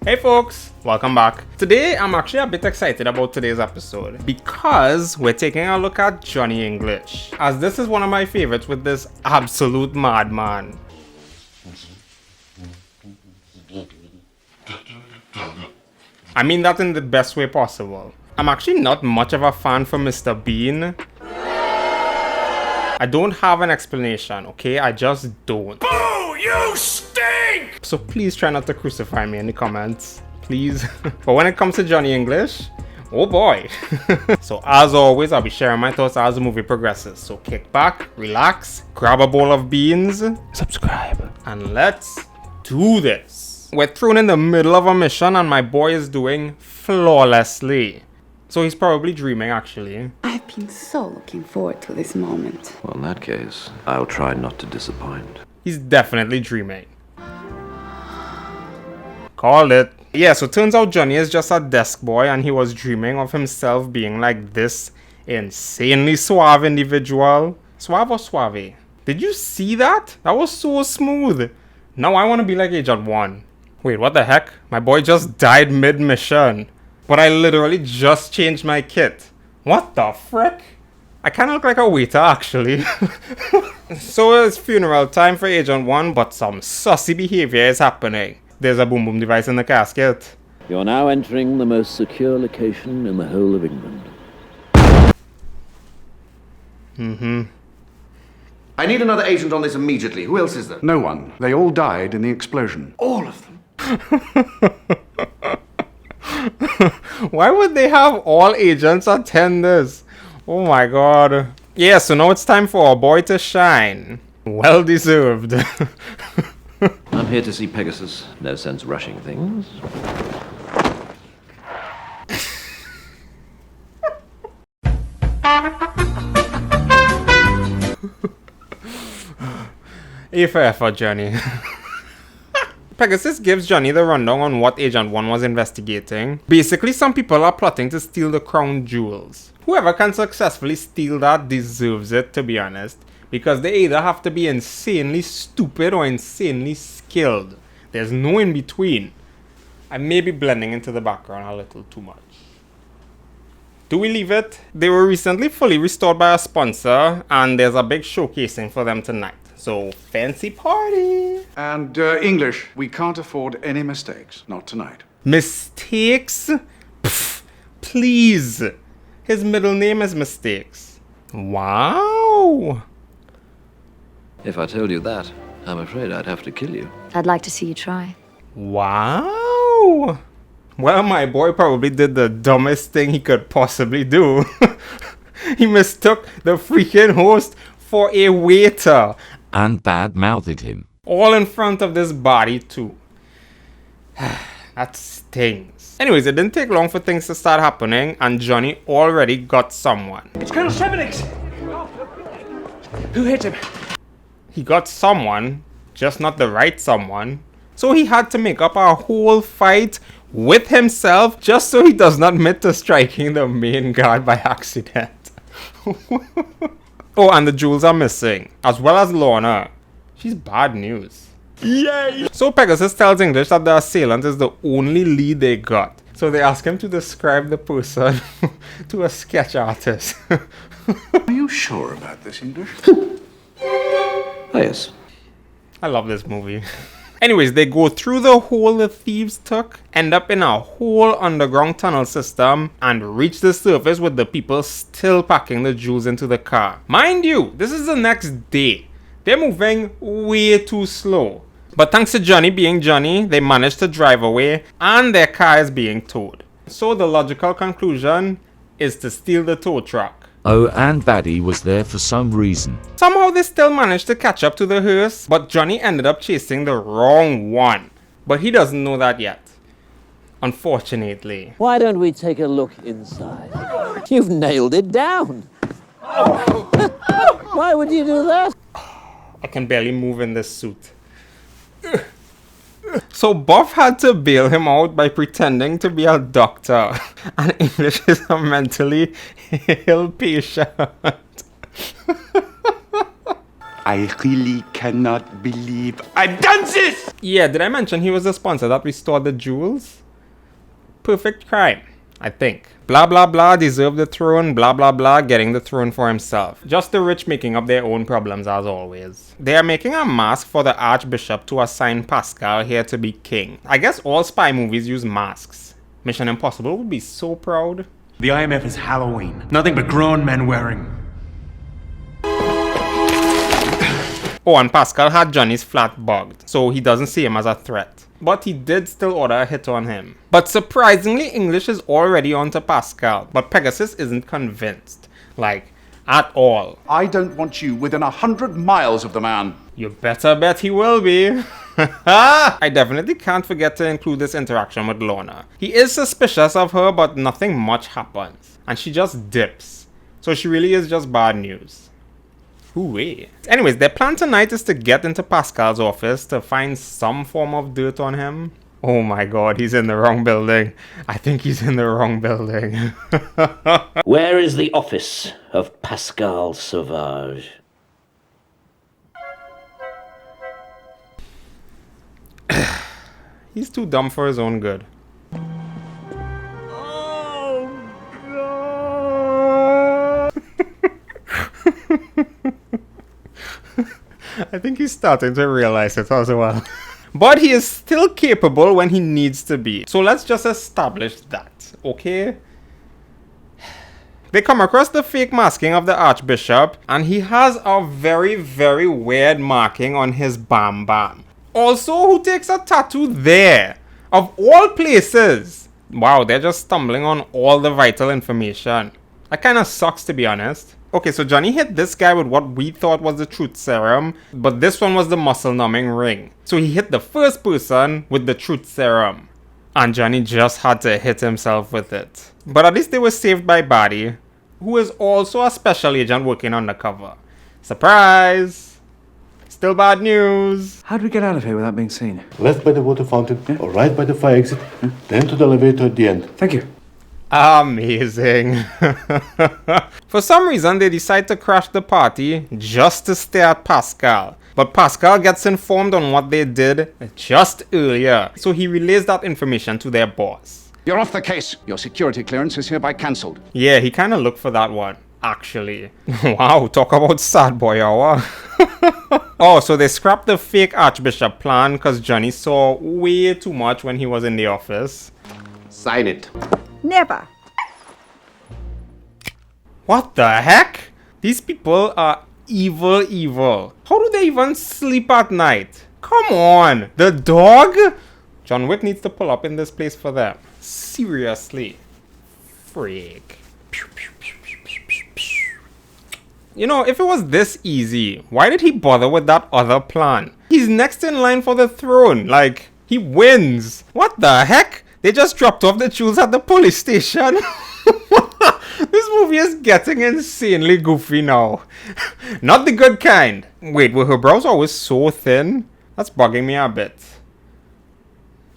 Hey folks, welcome back. Today I'm actually a bit excited about today's episode because we're taking a look at Johnny English, as this is one of my favorites with this absolute madman. I mean that in the best way possible. I'm actually not much of a fan for Mr. Bean. I don't have an explanation, okay? I just don't. Boo! You stink! So please try not to crucify me in the comments, please. But when it comes to Johnny English, oh boy. So as always, I'll be sharing my thoughts as the movie progresses. So kick back, relax, grab a bowl of beans, subscribe, and let's do this. We're thrown in the middle of a mission and my boy is doing flawlessly. So he's probably dreaming, actually. I've been so looking forward to this moment. Well, in that case, I'll try not to disappoint. He's definitely dreaming. Called it. Yeah, so turns out Johnny is just a desk boy and he was dreaming of himself being like this insanely suave individual. Suave or suave? Did you see that? That was so smooth. Now I want to be like Agent 1. Wait, what the heck? My boy just died mid-mission. But I literally just changed my kit. What the frick? I kinda look like a waiter, actually. So it's funeral time for Agent 1, but some sussy behavior is happening. There's a boom boom device in the casket. You're now entering the most secure location in the whole of England. I need another agent on this immediately. Who else is there? No one. They all died in the explosion. All of them. Why would they have all agents attend this? Oh my god. Yeah, so now it's time for our boy to shine. Well deserved. I'm here to see Pegasus. No sense rushing things. A for effort, Johnny. Pegasus gives Johnny the rundown on what Agent 1 was investigating. Basically, some people are plotting to steal the crown jewels. Whoever can successfully steal that deserves it, to be honest, because they either have to be insanely stupid or insanely skilled. There's no in between. I may be blending into the background a little too much. Do we leave it? They were recently fully restored by a sponsor, and there's a big showcasing for them tonight. So, fancy party! And English, we can't afford any mistakes. Not tonight. Mistakes? Pfft, please! His middle name is Mistakes. Wow! If I told you that, I'm afraid I'd have to kill you. I'd like to see you try. Wow! Well, my boy probably did the dumbest thing he could possibly do. He mistook the freaking host for a waiter. And bad-mouthed him. All in front of this body too. That stings. Anyways, it didn't take long for things to start happening and Johnny already got someone. It's Colonel Sevenix! Who hit him? He got someone, just not the right someone. So he had to make up a whole fight with himself just so he does not admit to striking the main guard by accident. Oh, and the jewels are missing, as well as Lorna. She's bad news. Yay! So Pegasus tells English that the assailant is the only lead they got. So they ask him to describe the person to a sketch artist. Are you sure about this, English? Oh, yes. I love this movie. Anyways, they go through the hole the thieves took, end up in a whole underground tunnel system, and reach the surface with the people still packing the jewels into the car. Mind you, this is the next day. They're moving way too slow. But thanks to Johnny being Johnny, they managed to drive away, and their car is being towed. So the logical conclusion is to steal the tow truck. Oh, and Baddie was there for some reason. Somehow they still managed to catch up to the hearse, but Johnny ended up chasing the wrong one. But he doesn't know that yet. Unfortunately. Why don't we take a look inside? You've nailed it down. Why would you do that? I can barely move in this suit. So Buff had to bail him out by pretending to be a doctor. And English is a mentally ill patient. I really cannot believe I've done this! Yeah, did I mention he was the sponsor that restored the jewels? Perfect crime, I think. Blah blah blah, deserved the throne, blah blah blah, getting the throne for himself. Just the rich making up their own problems as always. They are making a mask for the Archbishop to assign Pascal here to be king. I guess all spy movies use masks. Mission Impossible would be so proud. The IMF is Halloween. Nothing but grown men wearing. Oh, and Pascal had Johnny's flat bugged, so he doesn't see him as a threat. But he did still order a hit on him. But surprisingly, English is already on to Pascal, but Pegasus isn't convinced. Like, at all. I don't want you within 100 miles of the man. You better bet he will be. I definitely can't forget to include this interaction with Lorna. He is suspicious of her, but nothing much happens. And she just dips. So she really is just bad news. Hooey. Anyways, their plan tonight is to get into Pascal's office to find some form of dirt on him. Oh my god, he's in the wrong building. I think he's in the wrong building. Where is the office of Pascal Sauvage? He's too dumb for his own good. I think he's starting to realize it as well. But he is still capable when he needs to be. So let's just establish that, okay? They come across the fake masking of the Archbishop, and he has a very, very weird marking on his bam bam. Also, who takes a tattoo there? Of all places! Wow, they're just stumbling on all the vital information. That kind of sucks, to be honest. Okay, so Johnny hit this guy with what we thought was the truth serum, but this one was the muscle numbing ring. So he hit the first person with the truth serum, and Johnny just had to hit himself with it. But at least they were saved by Buddy, who is also a special agent working undercover. Surprise! Still bad news. How do we get out of here without being seen? Left by the water fountain, or right by the fire exit, then to the elevator at the end. Thank you. Amazing. For some reason, they decide to crash the party just to stare at Pascal. But Pascal gets informed on what they did just earlier, so he relays that information to their boss. You're off the case. Your security clearance is hereby cancelled. Yeah, he kind of looked for that one, actually. Wow, talk about sad boy hour. Oh, so they scrapped the fake Archbishop plan because Johnny saw way too much when he was in the office. Sign it. Never. What the heck? These people are evil. How do they even sleep at night? Come on, the dog? John Wick needs to pull up in this place for them. Seriously. Freak. You know, if it was this easy, why did he bother with that other plan? He's next in line for the throne. Like, he wins. What the heck? They just dropped off the jewels at the police station. This movie is getting insanely goofy now. Not the good kind. Wait, were her brows always so thin? That's bugging me a bit.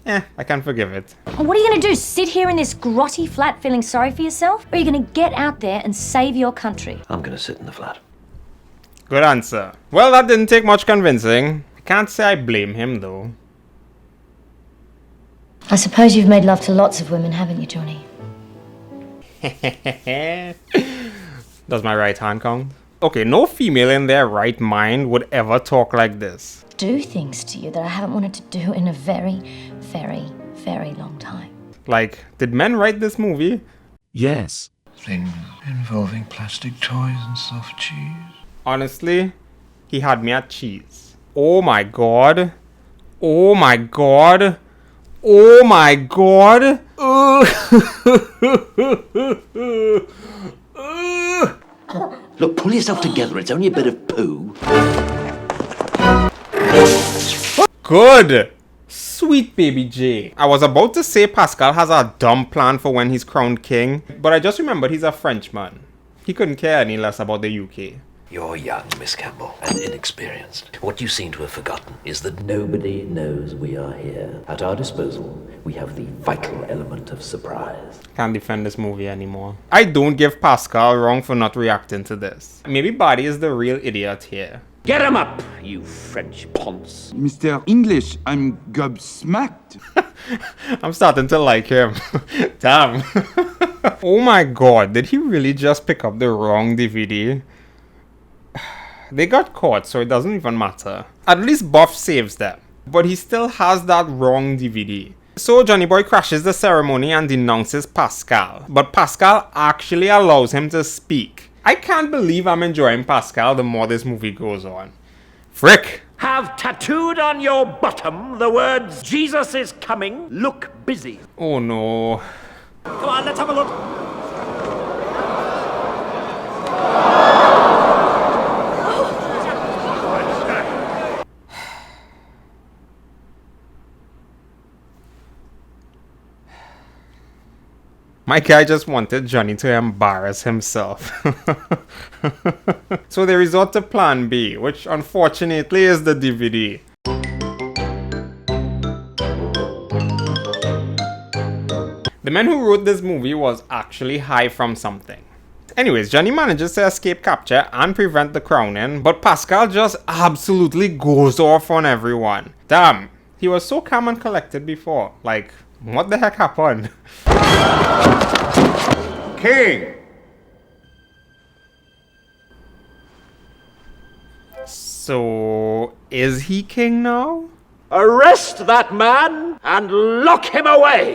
I can forgive it. What are you going to do? Sit here in this grotty flat feeling sorry for yourself? Or are you going to get out there and save your country? I'm going to sit in the flat. Good answer. Well, that didn't take much convincing. I can't say I blame him, though. I suppose you've made love to lots of women, haven't you, Johnny? Does my right hand count? Okay, no female in their right mind would ever talk like this. Do things to you that I haven't wanted to do in a very, very, very long time. Like, did men write this movie? Yes. Things involving plastic toys and soft cheese. Honestly, he had me at cheese. Oh my god. Oh my god. Oh my god. Look, pull yourself together. It's only a bit of poo. Good. Sweet baby J. I was about to say Pascal has a dumb plan for when he's crowned king, but I just remembered he's a Frenchman. He couldn't care any less about the UK. You're young, Miss Campbell, and inexperienced. What you seem to have forgotten is that nobody knows we are here. At our disposal, we have the vital element of surprise. Can't defend this movie anymore. I don't give Pascal wrong for not reacting to this. Maybe Buddy is the real idiot here. Get him up, you French ponce. Mr. English, I'm gobsmacked. I'm starting to like him. Damn. Oh my god, did he really just pick up the wrong DVD? They got caught, so it doesn't even matter. At least Buff saves them. But he still has that wrong DVD. So Johnny Boy crashes the ceremony and denounces Pascal. But Pascal actually allows him to speak. I can't believe I'm enjoying Pascal the more this movie goes on. Frick! Have tattooed on your bottom the words, Jesus is coming, look busy. Oh no. Come on, let's have a look. My guy just wanted Johnny to embarrass himself. So they resort to plan B, which unfortunately is the DVD. The man who wrote this movie was actually high from something. Anyways, Johnny manages to escape capture and prevent the crowning, but Pascal just absolutely goes off on everyone. Damn, he was so calm and collected before. Like, what the heck happened? King! So, is he king now? Arrest that man and lock him away.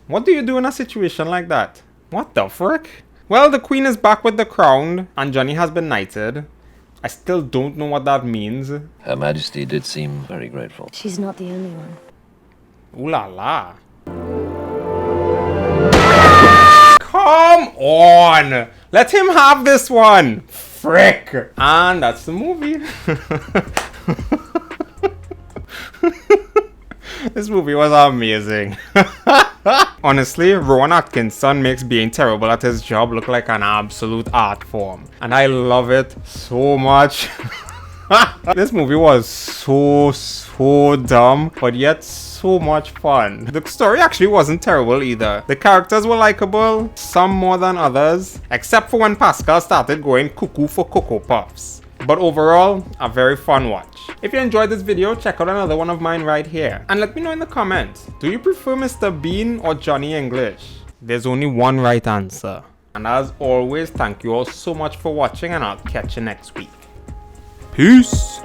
What do you do in a situation like that? What the frick? Well, the queen is back with the crown and Johnny has been knighted. I still don't know what that means. Her Majesty did seem very grateful. She's not the only one. Ooh la la. Come on! Let him have this one! Frick! And that's the movie. This movie was amazing. Honestly, Rowan Atkinson makes being terrible at his job look like an absolute art form. And I love it so much. This movie was so dumb, but yet so much fun. The story actually wasn't terrible either. The characters were likable, some more than others, except for when Pascal started going cuckoo for Cocoa Puffs. But overall, a very fun watch. If you enjoyed this video, check out another one of mine right here. And let me know in the comments, do you prefer Mr. Bean or Johnny English? There's only one right answer. And as always, thank you all so much for watching and I'll catch you next week. Peace!